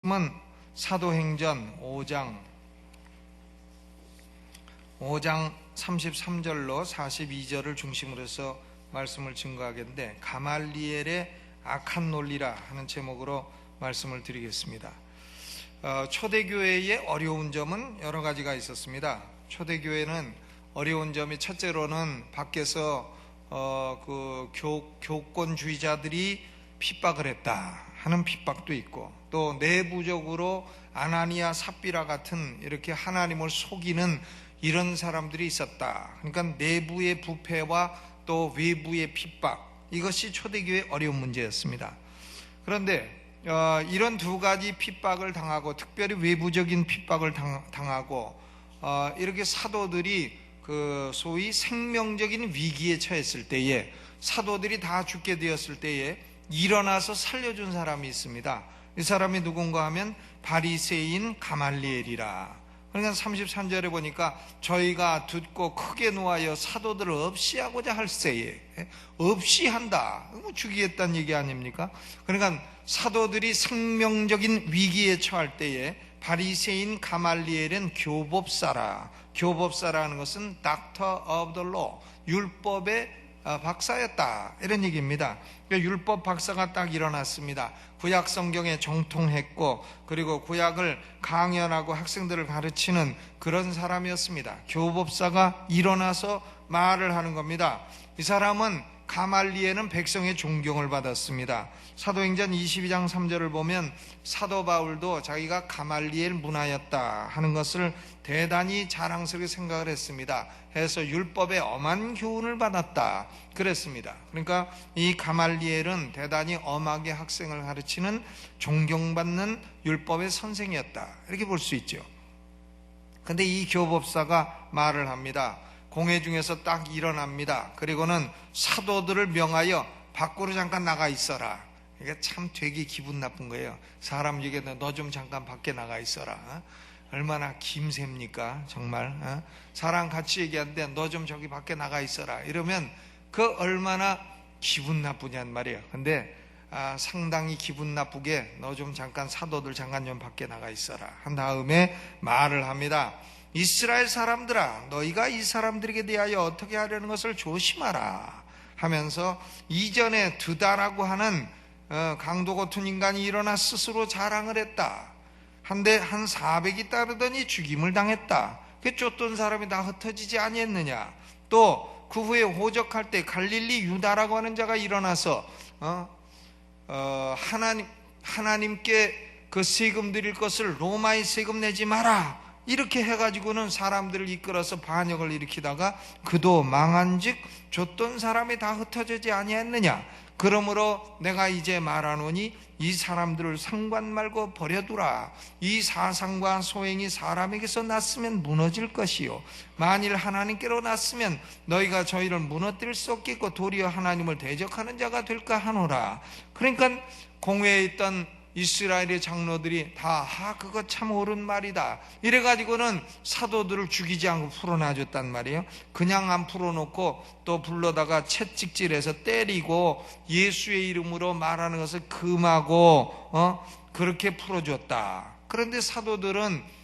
은 사도행전 5장 33절로 42절을 중심으로 해서 말씀을 증거하겠는데, 가말리엘의 악한 논리라 하는 제목으로 말씀을 드리겠습니다. 초대교회의 어려운 점은 여러 가지가 있었습니다. 초대교회는 어려운 점이, 첫째로는 밖에서 교권주의자들이 핍박을 했다 하는 핍박도 있고, 또 내부적으로 아나니아 삽비라 같은 이렇게 하나님을 속이는 이런 사람들이 있었다. 그러니까 내부의 부패와 또 외부의 핍박, 이것이 초대교회의 어려운 문제였습니다. 그런데 이런 두 가지 핍박을 당하고, 특별히 외부적인 핍박을 당하고, 이렇게 사도들이 소위 생명적인 위기에 처했을 때에, 사도들이 다 죽게 되었을 때에 일어나서 살려준 사람이 있습니다. 이 사람이 누군가 하면 바리새인 가말리엘이라. 그러니까 33절에 보니까 저희가 듣고 크게 노하여 사도들을 없이하고자 할세에, 없이 한다, 죽이겠다는 얘기 아닙니까? 그러니까 사도들이 생명적인 위기에 처할 때에 바리새인 가말리엘은 교법사라. 교법사라는 것은 Doctor of the Law, 율법의 박사였다, 이런 얘기입니다. 율법 박사가 딱 일어났습니다. 구약 성경에 정통했고, 그리고 구약을 강연하고 학생들을 가르치는 그런 사람이었습니다. 교법사가 일어나서 말을 하는 겁니다. 이 사람은, 가말리엘은 백성의 존경을 받았습니다. 사도행전 22장 3절을 보면 사도 바울도 자기가 가말리엘 문화였다 하는 것을 대단히 자랑스럽게 생각을 했습니다. 해서 율법의 엄한 교훈을 받았다 그랬습니다. 그러니까 이 가말리엘은 대단히 엄하게 학생을 가르치는 존경받는 율법의 선생이었다, 이렇게 볼 수 있죠. 근데 이 교법사가 말을 합니다. 공회 중에서 딱 일어납니다. 그리고는 사도들을 명하여 밖으로 잠깐 나가 있어라. 이게 참 되게 기분 나쁜 거예요. 사람 얘기하는데 너 좀 잠깐 밖에 나가 있어라. 얼마나 김셉니까 정말. 사람 같이 얘기하는데 너 좀 저기 밖에 나가 있어라, 이러면 그 얼마나 기분 나쁘냔 말이에요. 근데 상당히 기분 나쁘게 너 좀 잠깐, 사도들 잠깐 좀 밖에 나가 있어라 한 다음에 말을 합니다. 이스라엘 사람들아, 너희가 이 사람들에게 대하여 어떻게 하려는 것을 조심하라 하면서, 이전에 드다라고 하는 강도 같은 인간이 일어나 스스로 자랑을 했다. 한데 한 400이 따르더니 죽임을 당했다. 그 쫓던 사람이 다 흩어지지 아니했느냐. 또 그 후에 호적할 때 갈릴리 유다라고 하는 자가 일어나서 하나님께 그 세금 드릴 것을 로마의 세금 내지 마라, 이렇게 해가지고는 사람들을 이끌어서 반역을 일으키다가 그도 망한즉 줬던 사람이 다 흩어지지 아니했느냐. 그러므로 내가 이제 말하노니 이 사람들을 상관 말고 버려두라. 이 사상과 소행이 사람에게서 났으면 무너질 것이요, 만일 하나님께로 났으면 너희가 저희를 무너뜨릴 수 없겠고 도리어 하나님을 대적하는 자가 될까 하노라. 그러니까 공회에 있던 이스라엘의 장로들이 다 그거 참 옳은 말이다, 이래가지고는 사도들을 죽이지 않고 풀어놔줬단 말이에요. 그냥 안 풀어놓고 또 불러다가 채찍질해서 때리고 예수의 이름으로 말하는 것을 금하고 그렇게 풀어줬다. 그런데 사도들은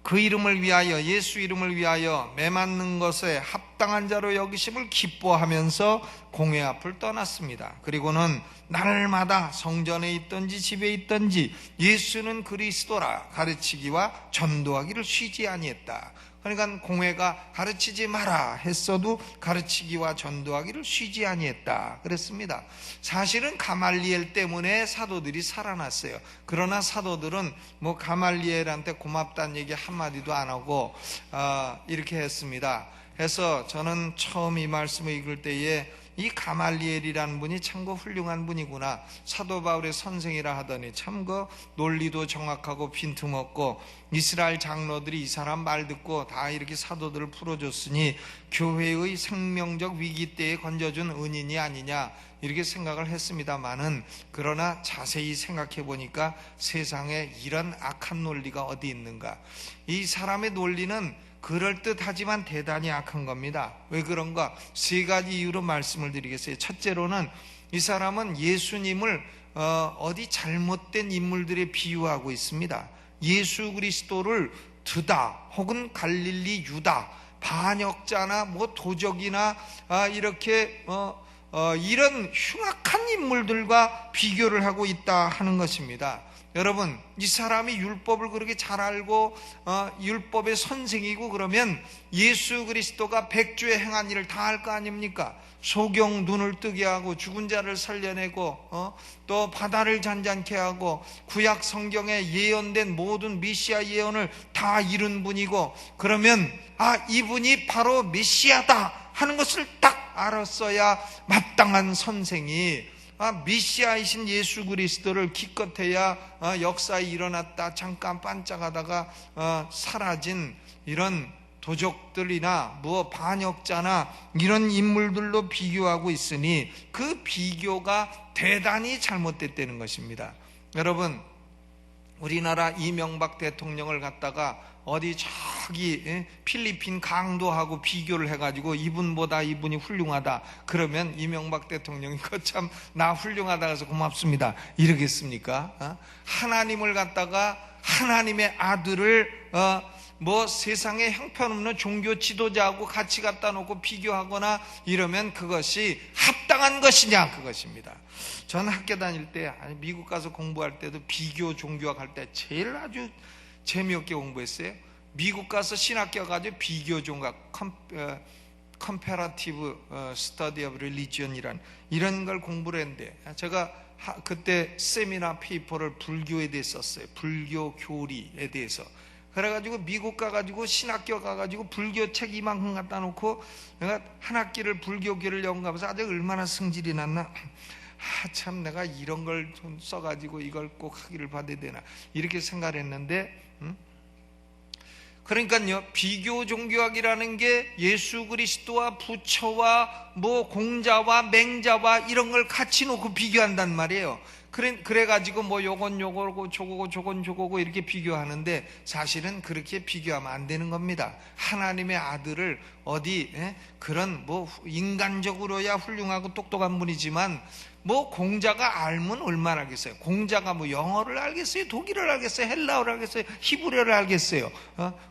그 이름을 위하여, 예수 이름을 위하여 매맞는 것에 합당한 자로 여기심을 기뻐하면서 공회 앞을 떠났습니다. 그리고는 날마다 성전에 있든지 집에 있든지 예수는 그리스도라 가르치기와 전도하기를 쉬지 아니했다. 그러니까 공회가 가르치지 마라 했어도 가르치기와 전도하기를 쉬지 아니했다 그랬습니다. 사실은 가말리엘 때문에 사도들이 살아났어요. 그러나 사도들은 가말리엘한테 고맙다는 얘기 한마디도 안 하고 이렇게 했습니다. 해서 저는 처음 이 말씀을 읽을 때에 이 가말리엘이라는 분이 참 훌륭한 분이구나, 사도 바울의 선생이라 하더니 참 논리도 정확하고 빈틈없고, 이스라엘 장로들이 이 사람 말 듣고 다 이렇게 사도들을 풀어줬으니 교회의 생명적 위기 때에 건져준 은인이 아니냐, 이렇게 생각을 했습니다만은, 그러나 자세히 생각해 보니까 세상에 이런 악한 논리가 어디 있는가. 이 사람의 논리는 그럴듯하지만 대단히 악한 겁니다. 왜 그런가? 세 가지 이유로 말씀을 드리겠어요. 첫째로는 이 사람은 예수님을 어디 잘못된 인물들에 비유하고 있습니다. 예수 그리스도를 드다 혹은 갈릴리 유다, 반역자나 뭐 도적이나 이렇게 이런 흉악한 인물들과 비교를 하고 있다 하는 것입니다. 여러분, 이 사람이 율법을 그렇게 잘 알고 율법의 선생이고 그러면 예수 그리스도가 백주에 행한 일을 다 할 거 아닙니까? 소경 눈을 뜨게 하고 죽은 자를 살려내고 또 바다를 잔잔케 하고 구약 성경에 예언된 모든 메시아 예언을 다 이룬 분이고, 그러면 이분이 바로 메시아다 하는 것을 딱 알았어야 마땅한 선생이 메시아이신 예수 그리스도를 기껏해야 역사에 일어났다 잠깐 반짝하다가 사라진 이런 도적들이나 반역자나 이런 인물들로 비교하고 있으니 그 비교가 대단히 잘못됐다는 것입니다. 여러분, 우리나라 이명박 대통령을 갖다가 어디 저기 필리핀 강도하고 비교를 해가지고 이분보다 이분이 훌륭하다 그러면 이명박 대통령이 거참 나 훌륭하다 해서 고맙습니다 이러겠습니까? 하나님을 갖다가 하나님의 아들을 세상에 형편없는 종교 지도자하고 같이 갖다 놓고 비교하거나 이러면 그것이 합당한 것이냐, 그것입니다. 저는 학교 다닐 때, 미국 가서 공부할 때도 비교 종교학 할 때 제일 아주 재미없게 공부했어요. 미국 가서 신학교 가지고 비교 종교학, Comparative Study of Religion이란 이런 걸 공부를 했는데, 제가 그때 세미나 페이퍼를 불교에 대해서 썼어요. 불교 교리에 대해서. 그래가지고 미국 가가지고 신학교 가가지고 불교 책 이만큼 갖다 놓고 내가 한 학기를 불교계를 연구하면서 아주 얼마나 성질이 났나, 참 내가 이런 걸 좀 써가지고 이걸 꼭 학위를 받아야 되나 이렇게 생각을 했는데, 그러니까요, 비교 종교학이라는 게 예수 그리스도와 부처와 공자와 맹자와 이런 걸 같이 놓고 비교한단 말이에요. 그래가지고 요건 요거고 저거고 저건 저거고 이렇게 비교하는데 사실은 그렇게 비교하면 안 되는 겁니다. 하나님의 아들을 어디 그런 인간적으로야 훌륭하고 똑똑한 분이지만 공자가 알면 얼마나 알겠어요? 공자가 영어를 알겠어요? 독일어를 알겠어요? 헬라어를 알겠어요? 히브리어를 알겠어요?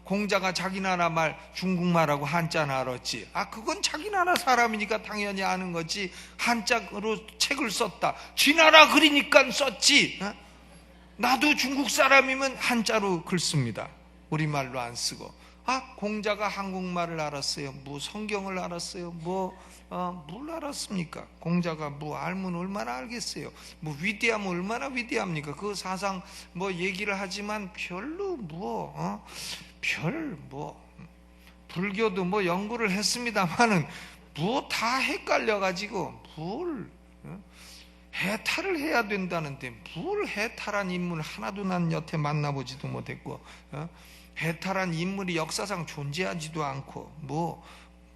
공자가 자기 나라 말 중국말하고 한자는 알았지. 그건 자기 나라 사람이니까 당연히 아는 거지. 한자로 책을 썼다. 지 나라 그리니까 썼지. 나도 중국 사람이면 한자로 글 씁니다. 우리말로 안 쓰고. 공자가 한국말을 알았어요? 성경을 알았어요? 뭘 알았습니까? 공자가 알면 얼마나 알겠어요? 위대하면 얼마나 위대합니까? 그 사상 얘기를 하지만 별로 불교도 연구를 했습니다만은 다 헷갈려가지고 해탈을 해야 된다는데 뭘 해탈한 인물 하나도 난 여태 만나보지도 못했고 해탈한 인물이 역사상 존재하지도 않고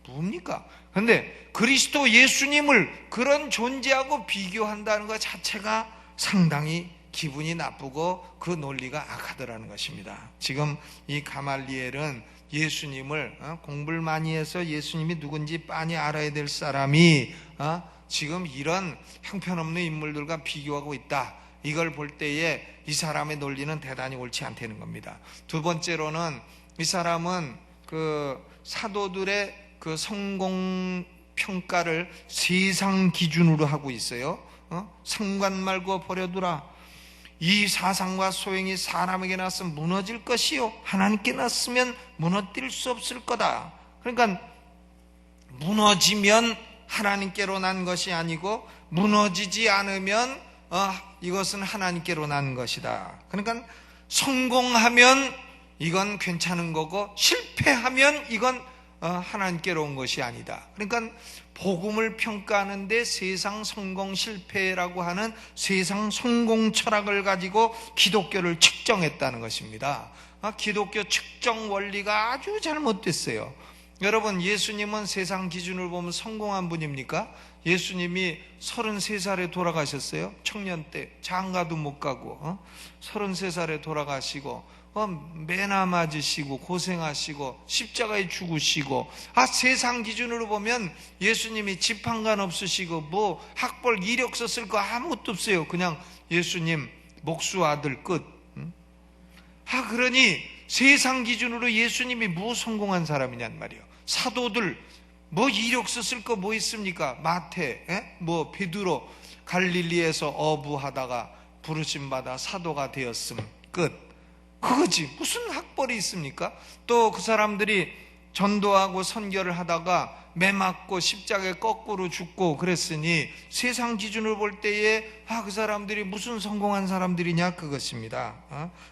뭡니까? 근데 그리스도 예수님을 그런 존재하고 비교한다는 것 자체가 상당히 기분이 나쁘고 그 논리가 악하더라는 것입니다. 지금 이 가말리엘은 예수님을 공부를 많이 해서 예수님이 누군지 빤히 알아야 될 사람이 지금 이런 형편없는 인물들과 비교하고 있다. 이걸 볼 때에 이 사람의 논리는 대단히 옳지 않다는 겁니다. 두 번째로는 이 사람은 그 사도들의 그 성공 평가를 세상 기준으로 하고 있어요. 상관 말고 버려두라. 이 사상과 소행이 사람에게 났으면 무너질 것이요 하나님께 났으면 무너뜨릴 수 없을 거다. 그러니까 무너지면 하나님께로 난 것이 아니고 무너지지 않으면 이것은 하나님께로 난 것이다. 그러니까 성공하면 이건 괜찮은 거고 실패하면 이건 하나님께로 온 것이 아니다. 그러니까 복음을 평가하는데 세상 성공 실패라고 하는 세상 성공 철학을 가지고 기독교를 측정했다는 것입니다. 기독교 측정 원리가 아주 잘못됐어요. 여러분, 예수님은 세상 기준으로 보면 성공한 분입니까? 예수님이 33살에 돌아가셨어요. 청년 때 장가도 못 가고 33살에 돌아가시고 매나 맞으시고 고생하시고 십자가에 죽으시고, 세상 기준으로 보면 예수님이 지판관 없으시고 뭐 학벌 이력서 쓸 거 아무것도 없어요. 그냥 예수님 목수 아들 끝. 그러니 세상 기준으로 예수님이 뭐 성공한 사람이냔 말이에요. 사도들 뭐 이력서 쓸 거 뭐 있습니까? 마태, 뭐 베드로 갈릴리에서 어부하다가 부르심 받아 사도가 되었음 끝. 그거지. 무슨 학벌이 있습니까? 또 그 사람들이 전도하고 선교를 하다가 매 맞고 십자가에 거꾸로 죽고 그랬으니 세상 기준으로 볼 때에 그 사람들이 무슨 성공한 사람들이냐, 그것입니다.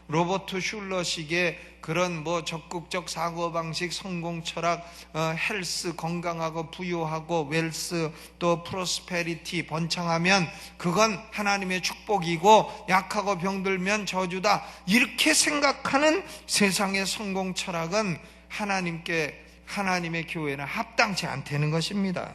로버트 슐러식의 그런 뭐 적극적 사고방식, 성공 철학, 헬스 건강하고 부유하고 웰스 또 프로스페리티 번창하면 그건 하나님의 축복이고 약하고 병들면 저주다, 이렇게 생각하는 세상의 성공 철학은 하나님의 교회는 합당치 않다는 것입니다.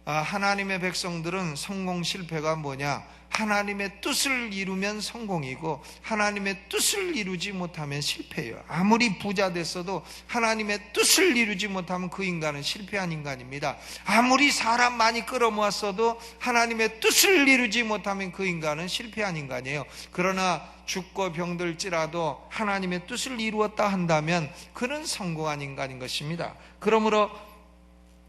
하나님의 백성들은 성공 실패가 뭐냐? 하나님의 뜻을 이루면 성공이고 하나님의 뜻을 이루지 못하면 실패예요. 아무리 부자 됐어도 하나님의 뜻을 이루지 못하면 그 인간은 실패한 인간입니다. 아무리 사람 많이 끌어모았어도 하나님의 뜻을 이루지 못하면 그 인간은 실패한 인간이에요. 그러나 죽고 병들지라도 하나님의 뜻을 이루었다 한다면 그는 성공한 인간인 것입니다. 그러므로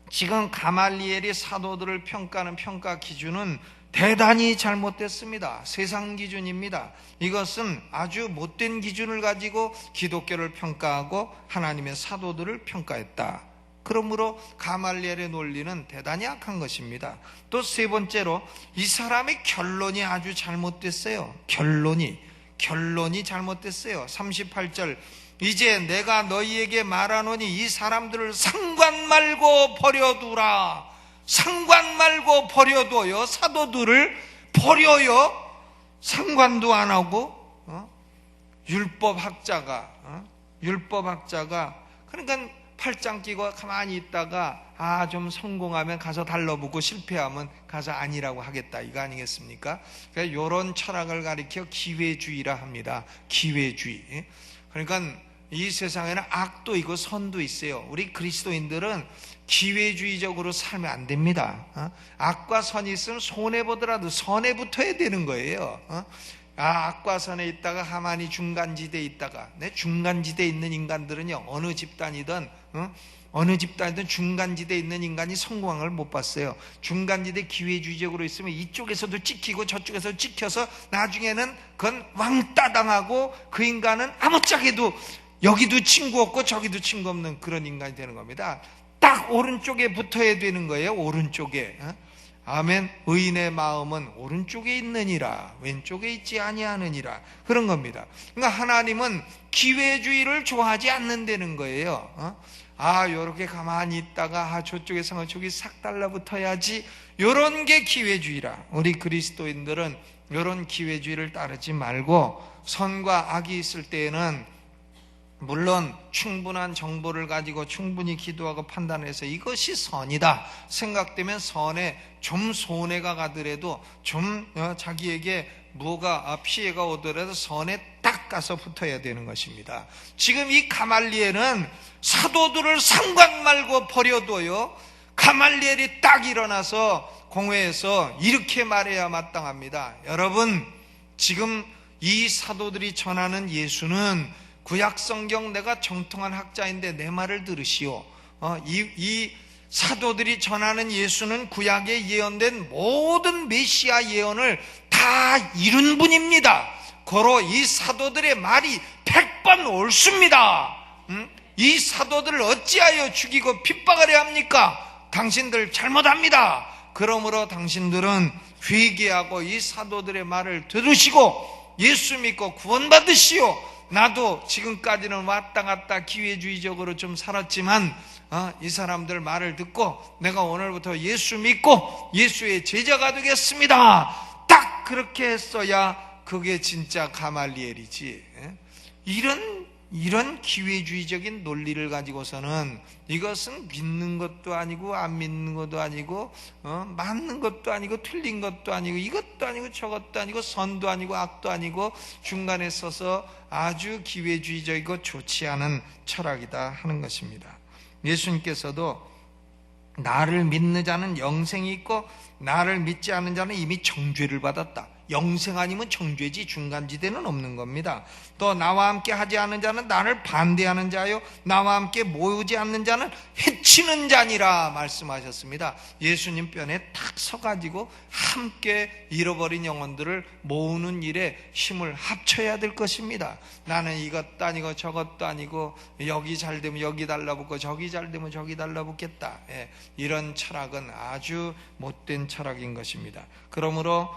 지금 가말리엘이 사도들을 평가하는 평가 기준은 대단히 잘못됐습니다. 세상 기준입니다. 이것은 아주 못된 기준을 가지고 기독교를 평가하고 하나님의 사도들을 평가했다. 그러므로 가말리엘의 논리는 대단히 악한 것입니다. 또 세 번째로 이 사람의 결론이 아주 잘못됐어요. 결론이 잘못됐어요. 38절, 이제 내가 너희에게 말하노니 이 사람들을 상관 말고 버려두라. 상관 말고 버려둬요. 사도들을 버려요. 상관도 안 하고. 율법학자가 그러니까 팔짱 끼고 가만히 있다가 좀 성공하면 가서 달라붙고 실패하면 가서 아니라고 하겠다, 이거 아니겠습니까? 그러니까 이런 철학을 가리켜 기회주의라 합니다. 기회주의. 그러니까 이 세상에는 악도 있고 선도 있어요. 우리 그리스도인들은 기회주의적으로 살면 안 됩니다. 악과 선이 있으면 손해보더라도 선에 붙어야 되는 거예요. 악과 선에 있다가 가만히 중간지대에 있다가, 중간지대에 있는 인간들은요, 어느 집단이든 중간지대에 있는 인간이 성공한 걸 못 봤어요. 중간지대 기회주의적으로 있으면 이쪽에서도 찍히고 저쪽에서 찍혀서 나중에는 그건 왕따 당하고 그 인간은 아무짝에도 여기도 친구 없고 저기도 친구 없는 그런 인간이 되는 겁니다. 딱 오른쪽에 붙어야 되는 거예요. 오른쪽에. 아멘. 의인의 마음은 오른쪽에 있느니라 왼쪽에 있지 아니하느니라, 그런 겁니다. 그러니까 하나님은 기회주의를 좋아하지 않는다는 거예요. 요렇게 가만히 있다가 저쪽에서 저기 싹 달라붙어야지, 요런 게 기회주의라. 우리 그리스도인들은 요런 기회주의를 따르지 말고 선과 악이 있을 때에는 물론 충분한 정보를 가지고 충분히 기도하고 판단해서 이것이 선이다 생각되면 선에 좀 손해가 가더라도 좀 자기에게 뭐가 피해가 오더라도 선에 딱 가서 붙어야 되는 것입니다. 지금 이 가말리엘은 사도들을 상관 말고 버려둬요. 가말리엘이 딱 일어나서 공회에서 이렇게 말해야 마땅합니다. 여러분, 지금 이 사도들이 전하는 예수는 구약성경, 내가 정통한 학자인데 내 말을 들으시오. 이 사도들이 전하는 예수는 구약에 예언된 모든 메시아 예언을 다 이룬 분입니다. 고로 이 사도들의 말이 100번 옳습니다. 이 사도들을 어찌하여 죽이고 핍박하려 합니까? 당신들 잘못합니다. 그러므로 당신들은 회개하고 이 사도들의 말을 들으시고 예수 믿고 구원받으시오. 나도 지금까지는 왔다 갔다 기회주의적으로 좀 살았지만 이 사람들 말을 듣고 내가 오늘부터 예수 믿고 예수의 제자가 되겠습니다. 딱 그렇게 했어야 그게 진짜 가말리엘이지. 이런 이런 기회주의적인 논리를 가지고서는 이것은 믿는 것도 아니고 안 믿는 것도 아니고 맞는 것도 아니고 틀린 것도 아니고 이것도 아니고 저것도 아니고 선도 아니고 악도 아니고 중간에 서서 아주 기회주의적이고 좋지 않은 철학이다 하는 것입니다. 예수님께서도 나를 믿는 자는 영생이 있고 나를 믿지 않는 자는 이미 정죄를 받았다. 영생 아니면 정죄지 중간지대는 없는 겁니다. 또 나와 함께 하지 않는 자는 나를 반대하는 자요 나와 함께 모이지 않는 자는 해치는 자니라 말씀하셨습니다. 예수님 편에 탁 서가지고 함께 잃어버린 영혼들을 모으는 일에 힘을 합쳐야 될 것입니다. 나는 이것도 아니고 저것도 아니고 여기 잘 되면 여기 달라붙고 저기 잘 되면 저기 달라붙겠다. 이런 철학은 아주 못된 철학인 것입니다. 그러므로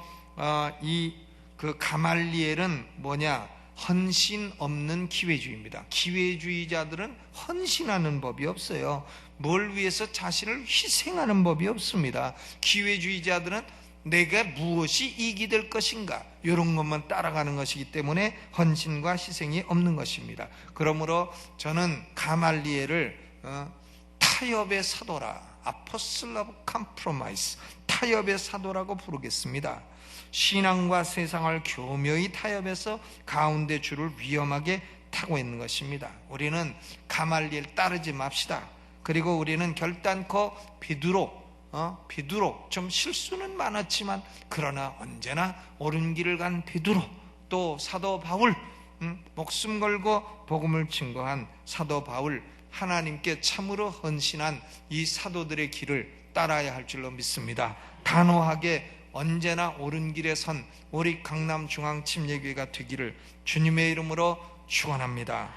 그 가말리엘은 뭐냐? 헌신 없는 기회주의입니다. 기회주의자들은 헌신하는 법이 없어요. 뭘 위해서 자신을 희생하는 법이 없습니다. 기회주의자들은 내가 무엇이 이익이 될 것인가 이런 것만 따라가는 것이기 때문에 헌신과 희생이 없는 것입니다. 그러므로 저는 가말리엘을 타협의 사도라, 아포슬 오브 컴프로마이스, 타협의 사도라고 부르겠습니다. 신앙과 세상을 교묘히 타협해서 가운데 줄을 위험하게 타고 있는 것입니다. 우리는 가말리엘 따르지 맙시다. 그리고 우리는 결단코 베드로 좀 실수는 많았지만 그러나 언제나 옳은 길을 간 베드로, 또 사도 바울, 목숨 걸고 복음을 증거한 사도 바울, 하나님께 참으로 헌신한 이 사도들의 길을 따라야 할 줄로 믿습니다. 단호하게 언제나 옳은 길에 선 우리 강남중앙침례교회가 되기를 주님의 이름으로 축원합니다.